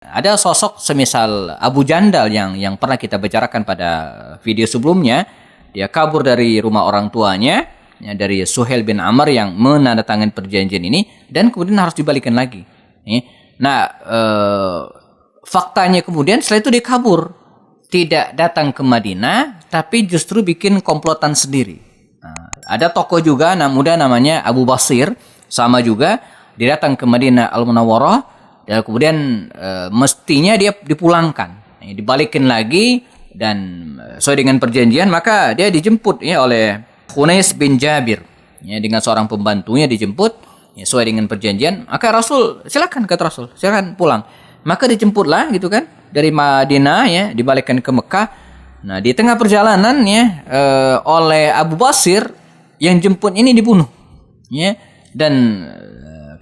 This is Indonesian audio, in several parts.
Ada sosok semisal Abu Jandal yang pernah kita bicarakan pada video sebelumnya. Dia kabur dari rumah orang tuanya, ya, dari Suhail bin Amr yang menandatangani perjanjian ini, dan kemudian harus dibalikan lagi. Nah, faktanya kemudian setelah itu dia kabur, tidak datang ke Madinah, tapi justru bikin komplotan sendiri. Nah, ada tokoh juga muda namanya Abu Basir, sama juga dia datang ke Madinah Al-Munawwarah, dan kemudian mestinya dia dipulangkan, dibalikin lagi, dan sesuai dengan perjanjian maka dia dijemput ya oleh Khunais bin Jabir, ya, dengan seorang pembantunya dijemput, ya, sesuai dengan perjanjian. Maka Rasul, silakan, kata Rasul, silakan pulang. Maka dijemputlah gitu kan dari Madinah, ya, dibalikkan ke Mekah. Nah, di tengah perjalanan ya oleh Abu Basir yang jemput ini dibunuh, ya. Dan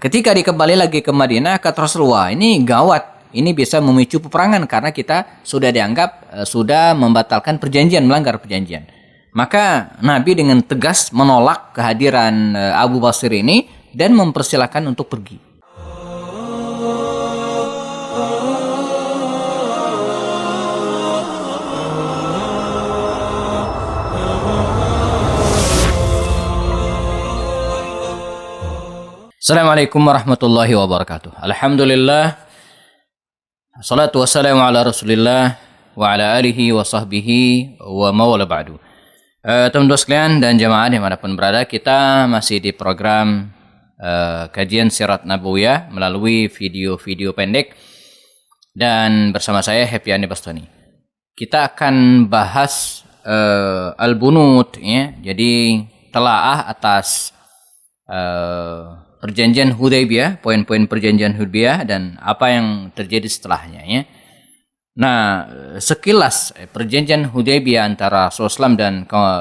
ketika dikembali lagi ke Madinah, kata Rasulullah, ini gawat. Ini bisa memicu peperangan karena kita sudah dianggap sudah membatalkan perjanjian, melanggar perjanjian. Maka Nabi dengan tegas menolak kehadiran Abu Basir ini dan mempersilahkan untuk pergi. Assalamualaikum warahmatullahi wabarakatuh. Alhamdulillah. Assalatu wassalamu ala Rasulillah wa ala alihi wa sahbihi wa mawala ba'du. Teman-teman sekalian dan jamaah dimanapun berada, kita masih di program kajian Sirat Nabawiyah melalui video-video pendek, dan bersama saya Happy Andi Bastoni. Kita akan bahas Al-Bunut, ya. Jadi telaah atas perjanjian Hudaybiyah, poin-poin perjanjian Hudaybiyah dan apa yang terjadi setelahnya, ya. Nah, sekilas perjanjian Hudaybiyah antara Rasulullah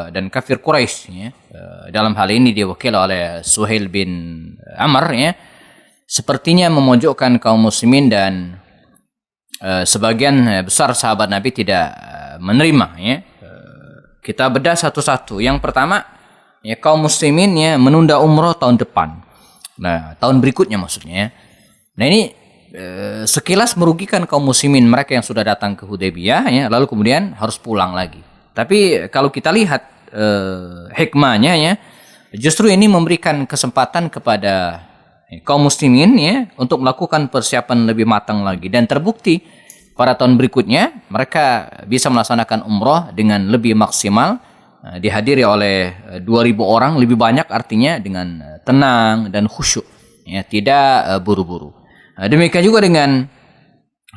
dan kafir Quraisy, ya, dalam hal ini diwakili oleh Suhail bin Amr, ya, sepertinya memojokkan kaum muslimin, dan sebagian besar sahabat Nabi tidak menerima, ya. Kita bedah satu-satu. Yang pertama, ya, kaum muslimin, ya, menunda umroh tahun depan. Nah, tahun berikutnya maksudnya. Nah, ini sekilas merugikan kaum muslimin, mereka yang sudah datang ke Hudaybiyah, ya, lalu kemudian harus pulang lagi. Tapi kalau kita lihat hikmahnya, ya, justru ini memberikan kesempatan kepada kaum muslimin, ya, untuk melakukan persiapan lebih matang lagi, dan terbukti pada tahun berikutnya mereka bisa melaksanakan umroh dengan lebih maksimal. Dihadiri oleh 2.000 orang, lebih banyak artinya, dengan tenang dan khusyuk, ya, tidak buru-buru. Demikian juga dengan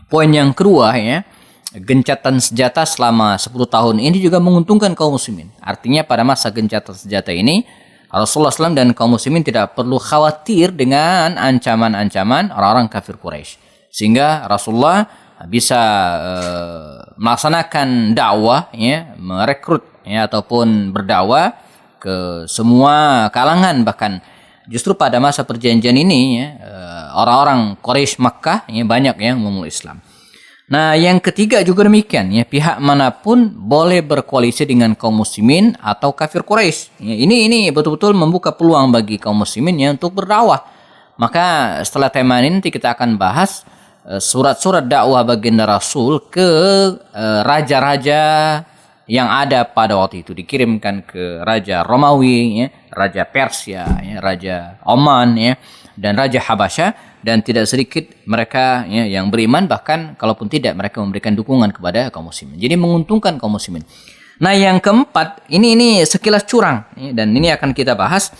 poin yang kedua, ya, gencatan senjata selama 10 tahun ini juga menguntungkan kaum muslimin. Artinya pada masa gencatan senjata ini Rasulullah SAW dan kaum muslimin tidak perlu khawatir dengan ancaman-ancaman orang-orang kafir Quraisy, sehingga Rasulullah bisa melaksanakan dakwah, ya, merekrut, ya, ataupun berdakwah ke semua kalangan. Bahkan justru pada masa perjanjian ini, ya, orang-orang Quraisy Makkah, ya, banyak yang memeluk Islam. Nah, yang ketiga juga demikian, ya, pihak manapun boleh berkoalisi dengan kaum muslimin atau kafir Quraisy. Ya, ini betul-betul membuka peluang bagi kaum muslimin, ya, untuk berdakwah. Maka setelah tema ini nanti kita akan bahas surat-surat dakwah baginda Rasul ke raja-raja yang ada pada waktu itu, dikirimkan ke Raja Romawi, ya, Raja Persia, ya, Raja Oman, ya, dan Raja Habasyah, dan tidak sedikit mereka, ya, yang beriman, bahkan kalaupun tidak mereka memberikan dukungan kepada kaum muslimin. Jadi menguntungkan kaum muslimin. Nah, yang keempat, ini sekilas curang, ya, dan ini akan kita bahas.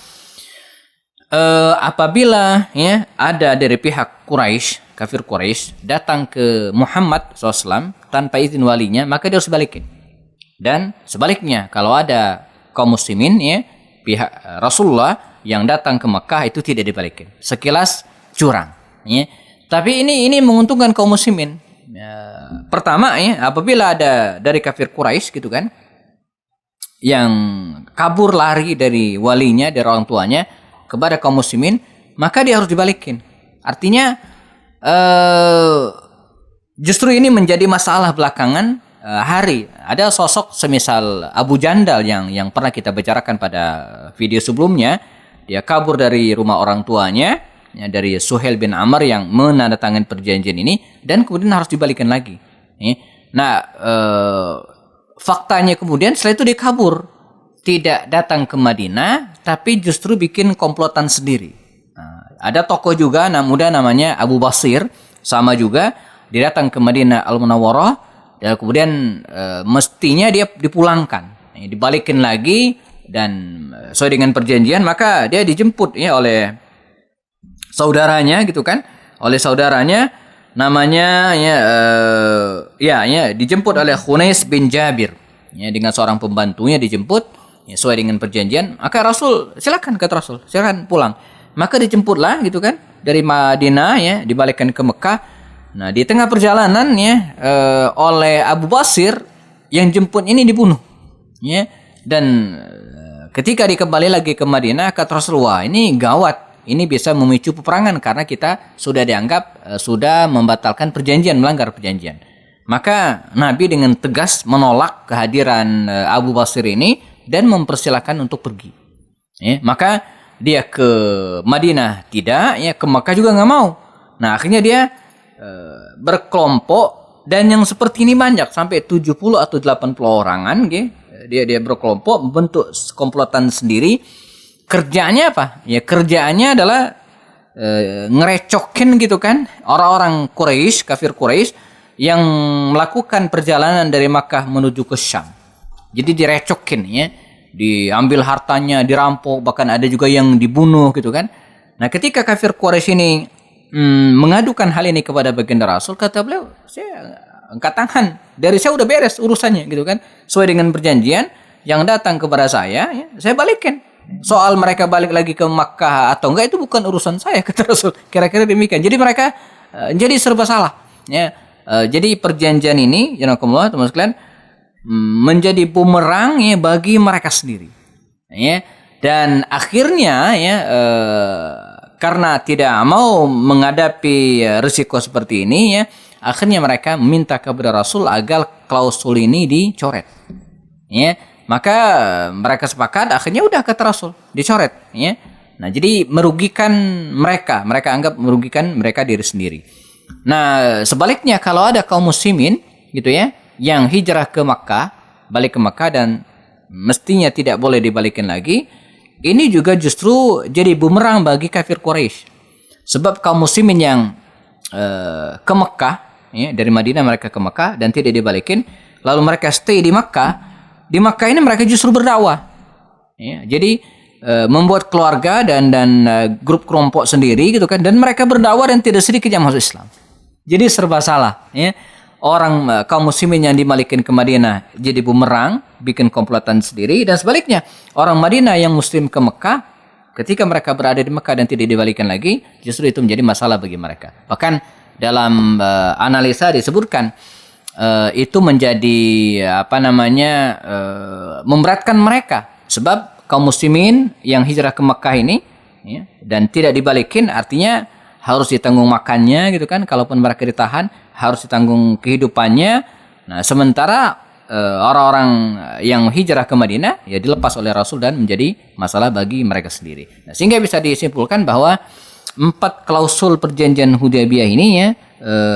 Apabila, ya, ada dari pihak Quraisy, kafir Quraisy, datang ke Muhammad SAW tanpa izin walinya, maka dia harus balikin. Dan sebaliknya, kalau ada kaum muslimin, ya, pihak Rasulullah yang datang ke Mekah itu tidak dibalikin. Sekilas curang, ya. Tapi ini menguntungkan kaum muslimin. Pertama, ya, apabila ada dari kafir Quraisy gitu kan, yang kabur lari dari walinya, dari orang tuanya kepada kaum muslimin, maka dia harus dibalikin. Artinya justru ini menjadi masalah belakangan hari. Ada sosok semisal Abu Jandal yang pernah kita bicarakan pada video sebelumnya. Dia kabur dari rumah orang tuanya, ya, dari Suhail bin Amr yang menandatangani perjanjian ini, dan kemudian harus dibalikan lagi. Ya. Nah, faktanya kemudian setelah itu dia kabur, tidak datang ke Madinah, tapi justru bikin komplotan sendiri. Nah, ada tokoh juga muda namanya Abu Basir, sama juga dia datang ke Madinah Al-Munawwarah, dan kemudian mestinya dia dipulangkan, dibalikin lagi, dan sesuai dengan perjanjian maka dia dijemput ya oleh saudaranya gitu kan, oleh saudaranya namanya dijemput oleh Khunais bin Jabir ya, dengan seorang pembantunya dijemput ya, sesuai dengan perjanjian. Maka Rasul, silakan, kata Rasul, silakan pulang. Maka dijemputlah gitu kan dari Madinah ya, dibalikkan ke Mekah. Nah, di tengah perjalanan ya oleh Abu Basir yang jemput ini dibunuh ya, dan ketika dikembali lagi ke Madinah kata Rasulullah, ini gawat, ini bisa memicu peperangan karena kita sudah dianggap sudah membatalkan perjanjian, melanggar perjanjian. Maka Nabi dengan tegas menolak kehadiran Abu Basir ini dan mempersilahkan untuk pergi. Ya, maka dia ke Madinah tidak, ya ke Makkah juga nggak mau. Nah, akhirnya dia berkelompok, dan yang seperti ini banyak sampai 70 atau 80 orangan, gitu. Dia berkelompok membentuk komplotan sendiri. Kerjaannya apa? Ya kerjaannya adalah ngerecokin gitu kan orang-orang Quraisy, kafir Quraisy yang melakukan perjalanan dari Makkah menuju ke Syam. Jadi direcokin ya, diambil hartanya, dirampok, bahkan ada juga yang dibunuh gitu kan. Nah, ketika kafir Quraisy ini mengadukan hal ini kepada baginda Rasul, kata beliau, saya angkat tangan, dari saya udah beres urusannya gitu kan, sesuai dengan perjanjian, yang datang kepada saya ya, saya balikin. Soal mereka balik lagi ke Makkah atau enggak itu bukan urusan saya, kata Rasul. Kira-kira demikian. Jadi mereka jadi serba salah ya. Jadi perjanjian ini ya, teman-teman sekalian, menjadi bumerang ya bagi mereka sendiri ya. Dan akhirnya ya karena tidak mau menghadapi risiko seperti ini ya, akhirnya mereka meminta kepada Rasul agar klausul ini dicoret. Ya, maka mereka sepakat, akhirnya udah kata Rasul dicoret. Ya, nah jadi merugikan mereka anggap merugikan mereka diri sendiri. Nah sebaliknya kalau ada kaum muslimin gitu ya, yang hijrah ke Makkah, balik ke Makkah dan mestinya tidak boleh dibalikin lagi. Ini juga justru jadi bumerang bagi kafir Quraisy. Sebab kaum muslimin yang ke Mekah, ya, dari Madinah mereka ke Mekah dan tidak dibalikin, lalu mereka stay di Mekah. Di Mekah ini mereka justru berdakwah. Ya, jadi membuat keluarga dan grup kelompok sendiri gitu kan, dan mereka berdakwah dan tidak sedikit yang masuk Islam. Jadi serba salah. Ya. Orang kaum muslimin yang dimalikin ke Madinah jadi bumerang, bikin komplotan sendiri, dan sebaliknya orang Madinah yang muslim ke Mekah, ketika mereka berada di Mekah dan tidak dibalikan lagi, justru itu menjadi masalah bagi mereka. Bahkan dalam analisa disebutkan itu menjadi memberatkan mereka, sebab kaum muslimin yang hijrah ke Mekah ini ya, dan tidak dibalikin, artinya harus ditanggung makannya gitu kan, kalaupun mereka ditahan harus ditanggung kehidupannya. Nah, sementara orang-orang yang hijrah ke Madinah ya dilepas oleh Rasul dan menjadi masalah bagi mereka sendiri. Nah, sehingga bisa disimpulkan bahwa 4 klausul perjanjian Hudaybiyah ini ya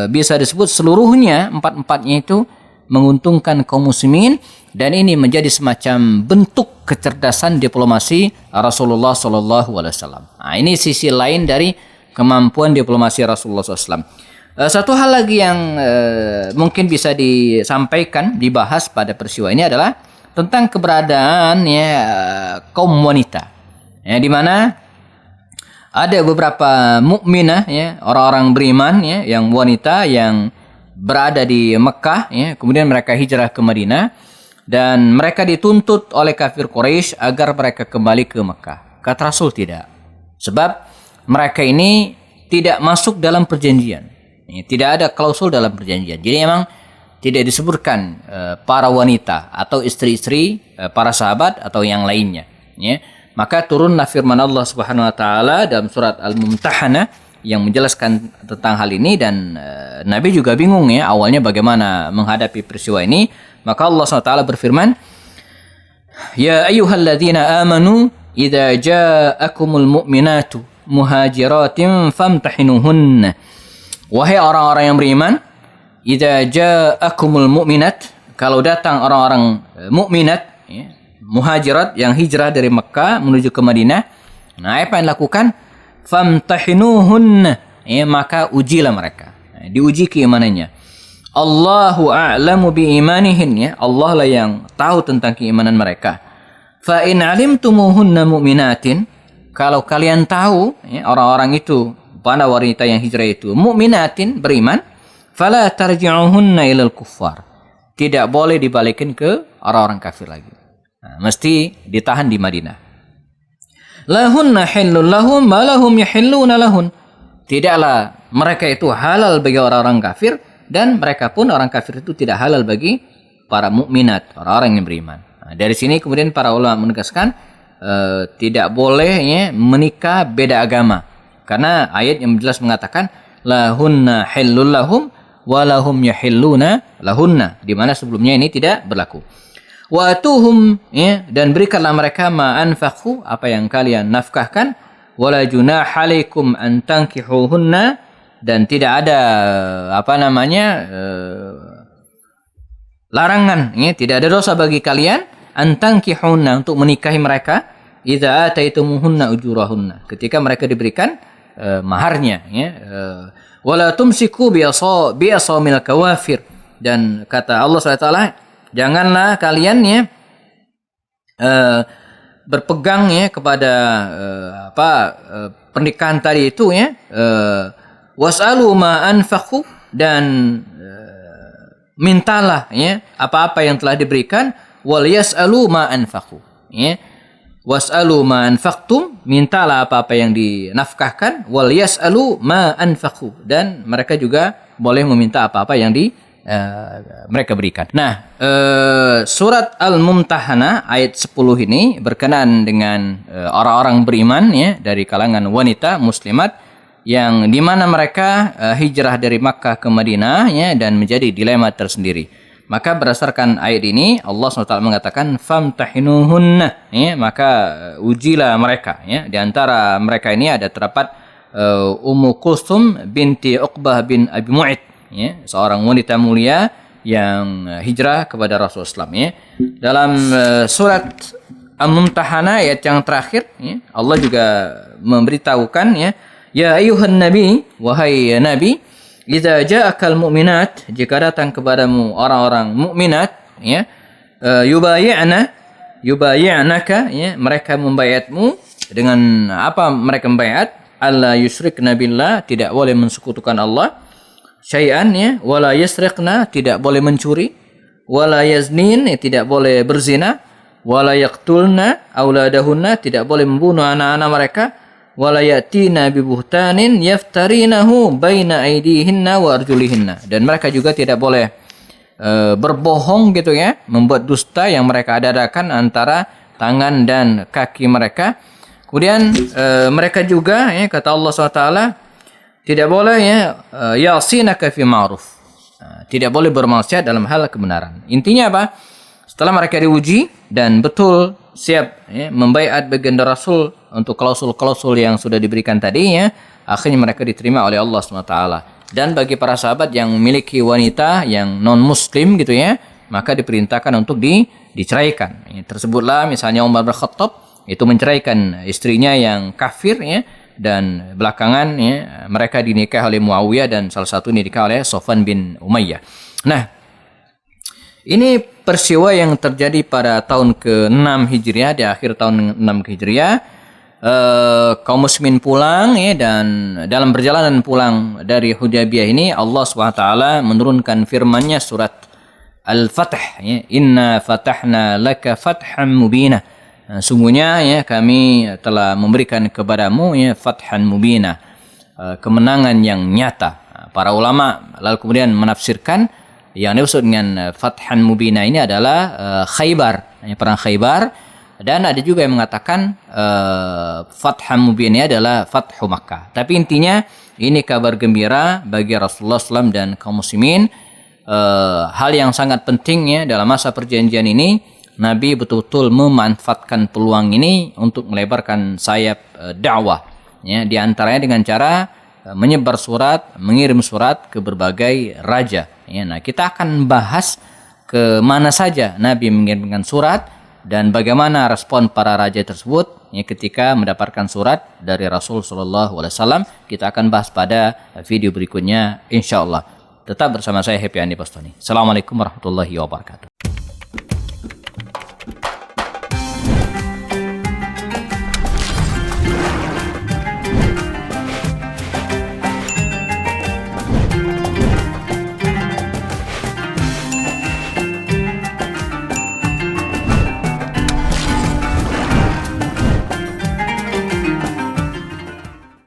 bisa disebut seluruhnya, 4-4-nya itu menguntungkan kaum muslimin, dan ini menjadi semacam bentuk kecerdasan diplomasi Rasulullah SAW. Nah, ini sisi lain dari kemampuan diplomasi Rasulullah SAW. Satu hal lagi yang mungkin bisa disampaikan, dibahas pada peristiwa ini adalah tentang keberadaan ya kaum wanita, ya, di mana ada beberapa mukminah ya, orang-orang beriman ya, yang wanita yang berada di Mekah ya, kemudian mereka hijrah ke Madinah dan mereka dituntut oleh kafir Quraisy agar mereka kembali ke Mekah. Kata Rasul tidak, sebab mereka ini tidak masuk dalam perjanjian. Tidak ada klausul dalam perjanjian. Jadi memang tidak disebutkan para wanita atau istri-istri para sahabat atau yang lainnya. Ya. Maka turunlah firman Allah Subhanahu Wa Taala dalam surat Al-Mumtahanah yang menjelaskan tentang hal ini, dan Nabi juga bingung ya awalnya bagaimana menghadapi peristiwa ini. Maka Allah SWT berfirman, Ya ayyuhalladzina amanu idza ja'akumul mu'minatu muhajiratin famtahinuhunna. Wahai orang-orang yang beriman, idza ja'akumul mu'minat, kalau datang orang-orang mukminat, ya, muhajirat yang hijrah dari Mekah menuju ke Madinah, nah apa yang dilakukan? Famtahinuhunna, ya, maka ujilah mereka, diuji keimanannya. Allahu a'lamu biimanihin, ya, Allah lah yang tahu tentang keimanan mereka. Fa in alimtumuhunna mu'minatin, kalau kalian tahu, ya, orang-orang itu, para wanita yang hijrah itu mu'minatin, beriman, fala tarji'uhunna ilal kuffar, tidak boleh dibalikin ke orang-orang kafir lagi. Nah, mesti ditahan di Madinah. Lahunna hillun lahum ma lahum yahilluna lahun, tidaklah mereka itu halal bagi orang-orang kafir, dan mereka pun orang kafir itu tidak halal bagi para mukminat, orang-orang yang beriman. Nah, dari sini kemudian para ulama menegaskan tidak boleh, ya, menikah beda agama, karena ayat yang jelas mengatakan lahunna hillul lahum walahum yahilluna lahunna, di mana sebelumnya ini tidak berlaku. Wa atuhum, ya, dan berikanlah mereka ma anfaqu, apa yang kalian nafkahkan, wala junah alaikum an tankihuhunna, dan tidak ada larangan, ya, tidak ada dosa bagi kalian an tankihunna, untuk menikahi mereka, idza ataitumuhunna ujurahunna, ketika mereka diberikan maharnya, ya. Wala tumsiku biasamil kawafir, dan kata Allah SWT, janganlah kalian, ya, berpegang, ya, kepada pernikahan tadi itu, ya. Was'alu ma anfaqu, dan mintalah, ya, apa-apa yang telah diberikan, wal yas'alu ma anfaqu, ya. Was'alu ma anfaqtum, mintalah apa-apa yang dinafkahkan, wal yas'alu ma anfaqu, dan mereka juga boleh meminta apa-apa yang mereka berikan. Nah, surat Al-Mumtahanah ayat 10 ini berkenaan dengan orang-orang beriman, ya, dari kalangan wanita muslimat yang dimana mereka hijrah dari Makkah ke Madinah, ya, dan menjadi dilema tersendiri. Maka berdasarkan ayat ini Allah SWT mengatakan famtahinuhunna, ya, maka ujilah mereka, ya. Di antara mereka ini ada terdapat Ummu Kulsum binti Uqbah bin Abi Mu'id, ya, seorang wanita mulia yang hijrah kepada Rasulullah SAW, ya. Dalam surat Al-Mumtahanah ayat yang terakhir, ya, Allah juga memberitahukan, ya, ya ayuhan nabi, wahai nabi, idza ja'akal mu'minat, jika datang kepadamu orang-orang mukminat, ya, yubayi'naka, ya, mereka membayatmu dengan apa mereka membayat? Alla yusyrikna billah, tidak boleh mensekutukan Allah, syai'an, ya, wala yasriqna, tidak boleh mencuri, wala yaznin, ya, tidak boleh berzina, wala yaqtulna auladahunna, tidak boleh membunuh anak-anak mereka, wala yatina bi buhtanin yaftarinahu baina aidihinna wa arjulihinna, dan mereka juga tidak boleh berbohong, gitu, ya, membuat dusta yang mereka adakan antara tangan dan kaki mereka. Kemudian mereka juga, ya, kata Allah SWT, tidak boleh, ya, yasinaka fi ma'ruf, tidak boleh bermaksiat dalam hal kebenaran. Intinya apa? Setelah mereka diuji dan betul siap, ya, membaiat baginda Rasul untuk klausul-klausul yang sudah diberikan tadinya, akhirnya mereka diterima oleh Allah SWT. Dan bagi para sahabat yang memiliki wanita yang non muslim, gitu, ya, maka diperintahkan untuk diceraikan. Ya, tersebutlah misalnya Umar bin Khattab itu menceraikan istrinya yang kafir, ya, dan belakangan, ya, mereka dinikah oleh Muawiyah, dan salah satu dinikah oleh Sofwan bin Umayyah. Nah, ini peristiwa yang terjadi pada tahun ke-6 Hijriah, di akhir tahun 6 Hijriah. Kaum muslimin pulang, ya, dan dalam perjalanan pulang dari Hudaybiyah ini Allah SWT menurunkan firman-Nya surat Al-Fath, ya, inna fatahna laka fatham mubina. Nah, sungguhnya, ya, kami telah memberikan kepadamu, ya, fathan mubina, kemenangan yang nyata. Para ulama lalu kemudian menafsirkan yang dimaksud dengan fathan mubina ini adalah Khaybar, ya, perang Khaybar. Dan ada juga yang mengatakan fathan mubina ini adalah fathu Makkah. Tapi intinya ini kabar gembira bagi Rasulullah SAW dan kaum muslimin. Hal yang sangat penting, ya, dalam masa perjanjian ini, Nabi betul-betul memanfaatkan peluang ini untuk melebarkan sayap dakwah, ya, di antaranya dengan cara menyebar surat, mengirim surat ke berbagai raja. Ya, nah, kita akan bahas ke mana saja Nabi mengirimkan surat dan bagaimana respon para raja tersebut ya, ketika mendapatkan surat dari Rasul Shallallahu Alaihi Wasallam. Kita akan bahas pada video berikutnya, insya Allah. Tetap bersama saya Happy Andi Bastoni. Assalamualaikum warahmatullahi wabarakatuh.